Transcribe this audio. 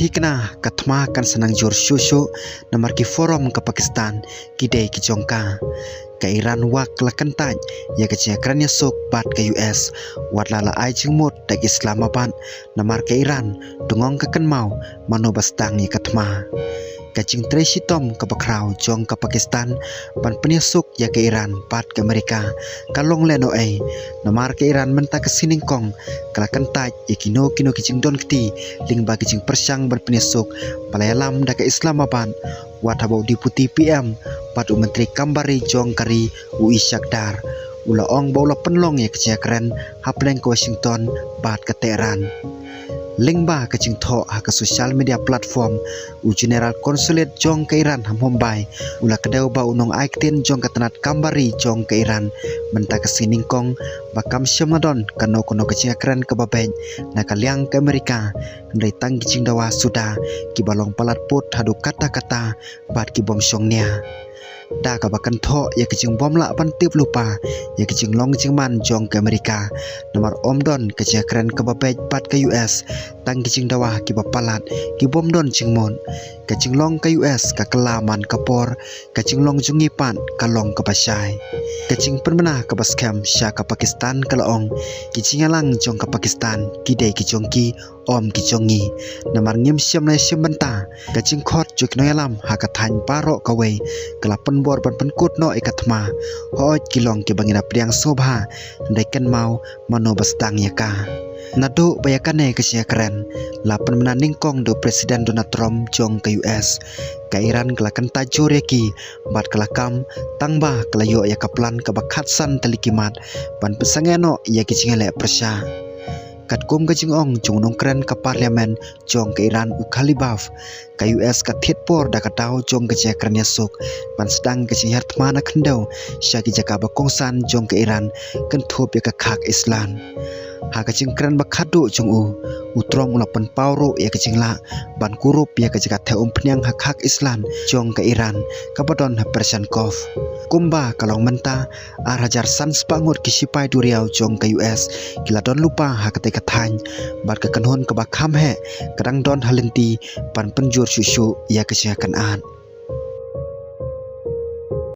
Di kena katma kan senang jor shushu namar ki forum ke Pakistan kidai ki jongka ke Iran wak lakentaj ya ke kerana sok bat ke US wat lala ai jengmut dak Islamabad namar ke Iran dungong ke kenmau manobas tang ya katma kacing Tracy Tom ke bakrau jong ke Pakistan ban penyesuk ya ke Iran pat ke Amerika kalong leno namar ke Iran menta ke siningkong kalakan taj ya kino kicing don keti ling bagi kicing persang ban penyesuk palayalam dak ke Islamabad wat habau deputi PM pat menteri kambari jong kari UI Syakdar ula ong baula penlong ya keren hapleng ke Washington bat ke Tehran link ba kacing tho ha ke social media platform u general consulate jong ke Iran ham Mumbai ula kedau ba unong aiktin jong ke tenat kambari jong ke Iran menta ke siningkong bakam syamadon kano kono kacing keren ke babeng na kaliang ke Amerika ndai tang kicing dawa sudah ki balong palat put hadu kata-kata bat ki bom syongnya da ka bakan tho ya kicing bom la ban tip lupa ya kicing long kicing man jong ke Amerika nomor omdon kecing keren ke babej pat ke US tang kicing dawah ki bapalat ki bom don cingmon kicing long ke US ka kelaman kapor kicing long jungi pan kalong ke pasai kicing permena ke baskem sya ke Pakistan ke laong kicing alang jong ke Pakistan kidai ki jongki om ki jongi namar ngim syam na syam benta kicing khot juk noyalam ha ka than parok ka wei kelapen bor ban penkut no ikatma hoj kilong ki bangina priang sobha ndaikan mau mano bastang yaka nadu bayakane kecil keren lapan menanding kong do Presiden Donald Trump jong ke US ke Iran kelakan tajur yaki bat kelakam tangba kelayo ya kaplan ke bakatsan telikimat ban pesangeno ya kicingale persya kat kum kacing ong jong nong keren ke parlemen jong ke Iran ukhalibaf ke US ke thietpor da katau jong ke keren yasuk ban sedang kacing hartmana kendau syaki jaka bakongsan jong ke Iran kentup ya ke khak Islam ha kacing keren bakhadu jong utrom ulapan pauru ya kacing la ban kurup ya kacing teum penyang hak Islam jong ke Iran kapadon Persyankov kumba kalong menta arajar sans pangut kisipai duriau jong ke US kila don lupa ha ketika tany bat ke kenhon ke bakham he kadang don halenti pan penjur susu ya kesiakan an